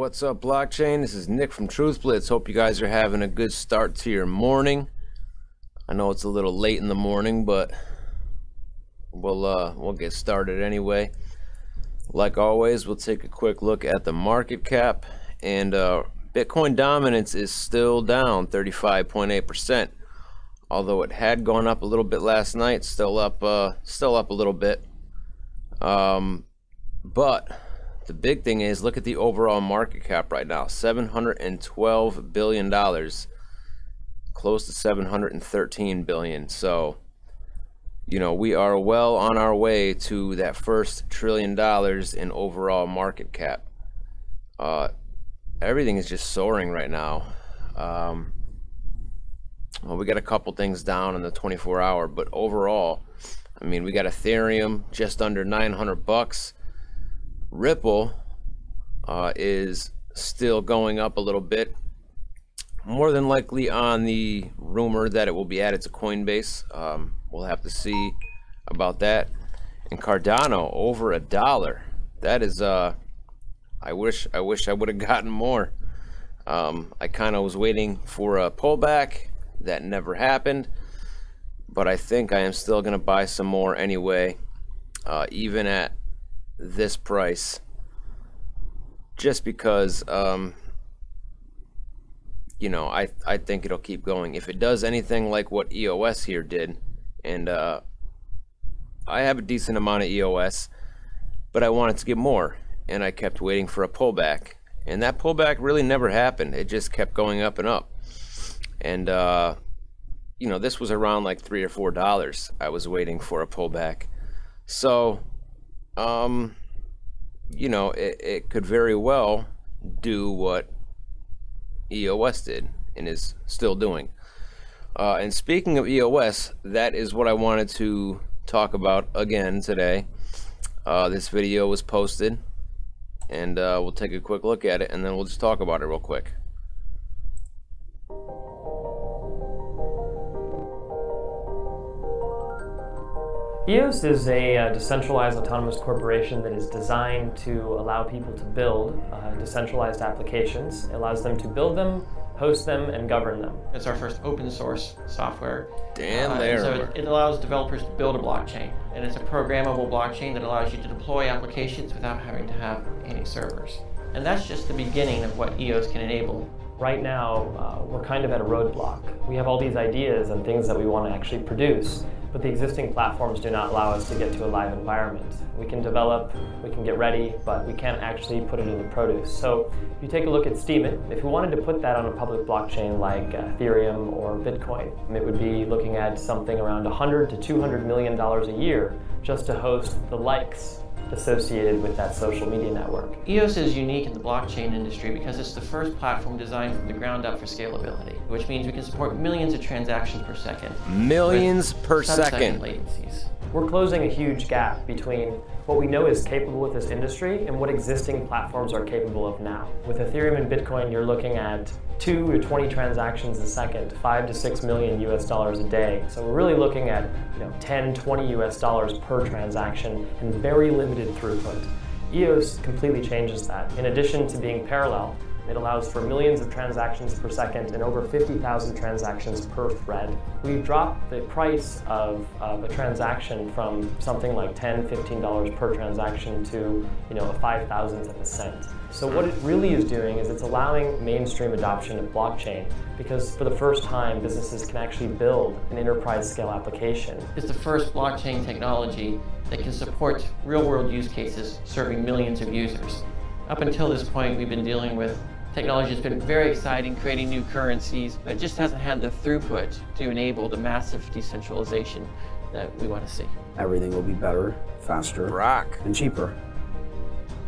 What's up, blockchain? This is Nick from Truth Blitz. Hope you guys are having a good start to your morning. I know it's a little late in the morning, but we'll get started anyway. Like always, we'll take a quick look at the market cap, and Bitcoin dominance is still down 35.8%. Although it had gone up a little bit last night, still up a little bit. But the big thing is, look at the overall market cap right now, $712 billion, close to $713 billion. So, you know, we are well on our way to that first $1 trillion in overall market cap. Everything is just soaring right now. Well, we got a couple things down in the 24-hour, but overall, I mean, we got Ethereum just under 900 bucks. Ripple is still going up a little bit, more than likely on the rumor that it will be added to Coinbase. We'll have to see about that. And Cardano over $1. That is I wish I would have gotten more. I kind of was waiting for a pullback. That never happened, but I think I am still going to buy some more anyway, even at this price, just because you know, I think it'll keep going. If it does anything like what EOS here did, and I have a decent amount of EOS, but I wanted to get more, and I kept waiting for a pullback, and that pullback really never happened. It just kept going up and up. And you know, this was around like $3 or $4. I was waiting for a pullback. So you know, it could very well do what EOS did and is still doing. And speaking of EOS, that is what I wanted to talk about again today. This video was posted, and we'll take a quick look at it, and then we'll just talk about it real quick. EOS is a decentralized autonomous corporation that is designed to allow people to build decentralized applications. It allows them to build them, host them, and govern them. It's our first open source software. Damn so it allows developers to build a blockchain, and it's a programmable blockchain that allows you to deploy applications without having to have any servers. And that's just the beginning of what EOS can enable. Right now, we're kind of at a roadblock. We have all these ideas and things that we want to actually produce, but the existing platforms do not allow us to get to a live environment. We can develop, we can get ready, but we can't actually put it into produce. So if you take a look at Steemit, if we wanted to put that on a public blockchain like Ethereum or Bitcoin, it would be looking at something around $100 to $200 million a year just to host the likes associated with that social media network. EOS is unique in the blockchain industry because it's the first platform designed from the ground up for scalability, which means we can support millions of transactions per second. Millions per second. Latencies. We're closing a huge gap between what we know is capable with this industry and what existing platforms are capable of now. With Ethereum and Bitcoin, you're looking at 2 to 20 transactions a second, 5 to 6 million US dollars a day. So we're really looking at 10, 20 US dollars per transaction and very limited throughput. EOS completely changes that. In addition to being parallel, it allows for millions of transactions per second and over 50,000 transactions per thread. We've dropped the price of a transaction from something like $10, $15 per transaction to a 5,000th of a cent. So what it really is doing is it's allowing mainstream adoption of blockchain, because for the first time businesses can actually build an enterprise scale application. It's the first blockchain technology that can support real world use cases serving millions of users. Up until this point, we've been dealing with technology that's been very exciting, creating new currencies, but it just hasn't had the throughput to enable the massive decentralization that we want to see. Everything will be better, faster, and cheaper.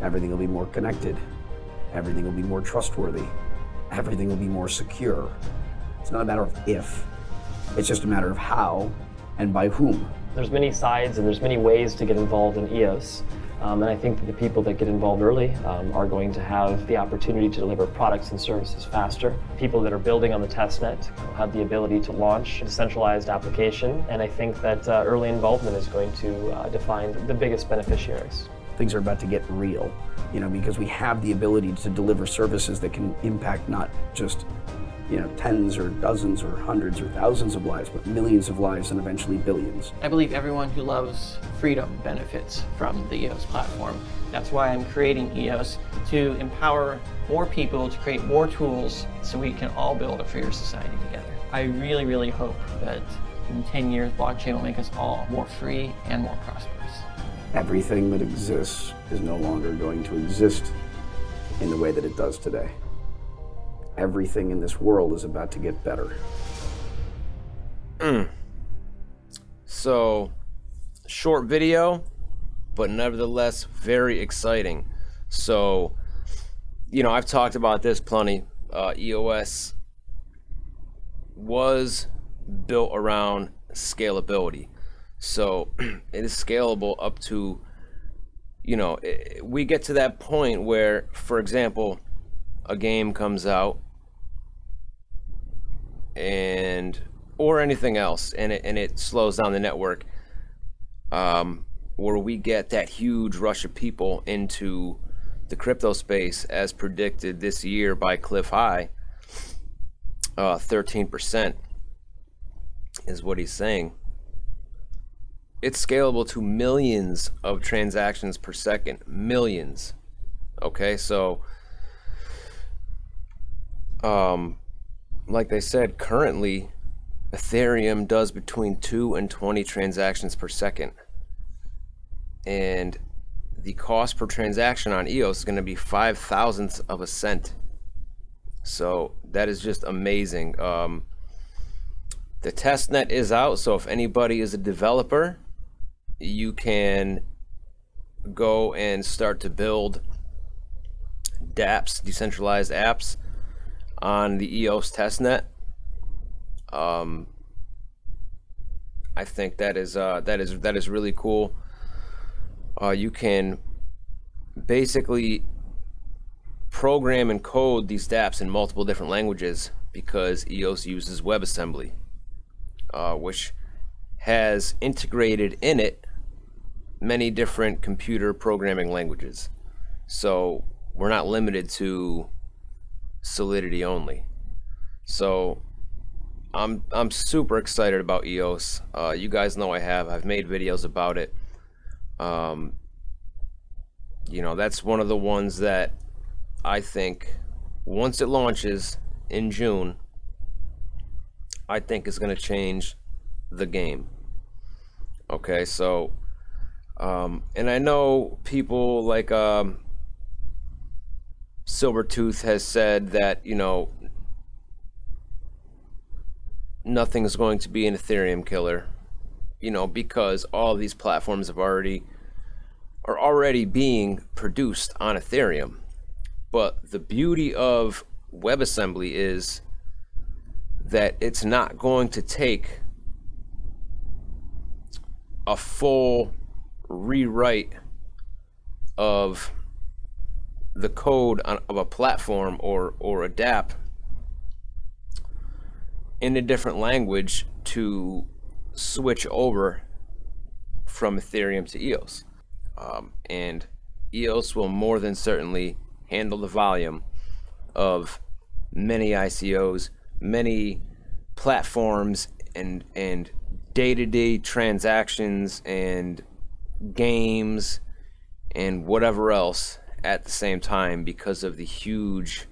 Everything will be more connected. Everything will be more trustworthy. Everything will be more secure. It's not a matter of if, it's just a matter of how and by whom. There's many sides and there's many ways to get involved in EOS. And I think that the people that get involved early are going to have the opportunity to deliver products and services faster. People that are building on the testnet will have the ability to launch a decentralized application. And I think that early involvement is going to define the biggest beneficiaries. Things are about to get real, you know, because we have the ability to deliver services that can impact not just, you know, tens or dozens or hundreds or thousands of lives, but millions of lives and eventually billions. I believe everyone who loves freedom benefits from the EOS platform. That's why I'm creating EOS, to empower more people, to create more tools so we can all build a freer society together. I really, really hope that in 10 years, blockchain will make us all more free and more prosperous. Everything that exists is no longer going to exist in the way that it does today. Everything in this world is about to get better. So, short video, but nevertheless very exciting. So, you know, I've talked about this plenty. EOS was built around scalability. So it is scalable up to, you know, we get to that point where, for example, a game comes out and or anything else, and it slows down the network, where we get that huge rush of people into the crypto space as predicted this year by Cliff High. 13% is what he's saying. It's scalable to millions of transactions per second. Millions. Okay, so like they said, currently Ethereum does between 2 and 20 transactions per second, and the cost per transaction on EOS is going to be 0.005 of a cent. So that is just amazing. The testnet is out, so if anybody is a developer, you can go and start to build dApps, decentralized apps, on the EOS testnet. I think that is really cool. You can basically program and code these dApps in multiple different languages because EOS uses WebAssembly, which has integrated in it many different computer programming languages. So we're not limited to Solidity only. So I'm super excited about EOS. You guys know I've made videos about it. You know, that's one of the ones that I think once it launches in June, I think is going to change the game. Okay, so and I know people like Silvertooth has said that, you know, nothing is going to be an Ethereum killer, you know, because all of these platforms are already being produced on Ethereum. But the beauty of WebAssembly is that it's not going to take a full rewrite of the code of a platform or a dApp in a different language to switch over from Ethereum to EOS. And EOS will more than certainly handle the volume of many ICOs, many platforms, and day-to-day transactions and games and whatever else at the same time, because of the huge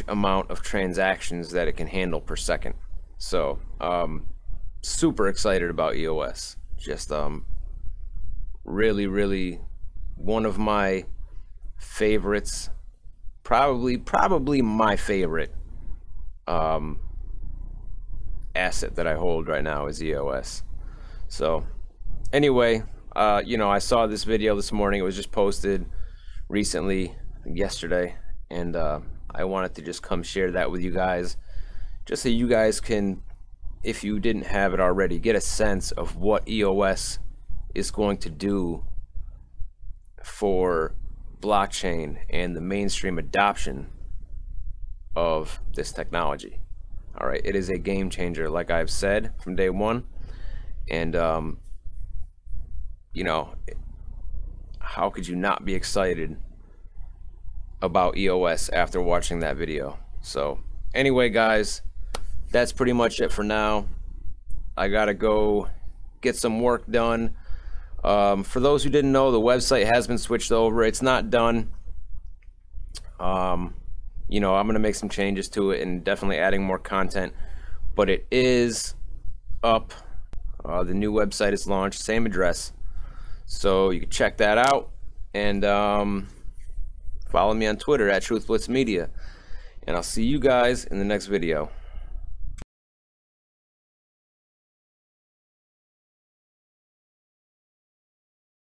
amount of transactions that it can handle per second. So super excited about EOS. Just really one of my favorites, probably my favorite asset that I hold right now is EOS. So anyway, you know, I saw this video this morning. It was just posted recently, yesterday, and I wanted to just come share that with you guys, just so you guys can, if you didn't have it already, get a sense of what EOS is going to do for blockchain and the mainstream adoption of this technology. All right, it is a game changer, like I've said from day one, and you know, how could you not be excited about EOS after watching that video? So anyway, guys, that's pretty much it for now. I gotta go get some work done. For those who didn't know, the website has been switched over. It's not done. You know, I'm gonna make some changes to it and definitely adding more content, but it is up. The new website is launched, same address, so you can check that out. And follow me on Twitter at TruthBlitzMedia, and I'll see you guys in the next video.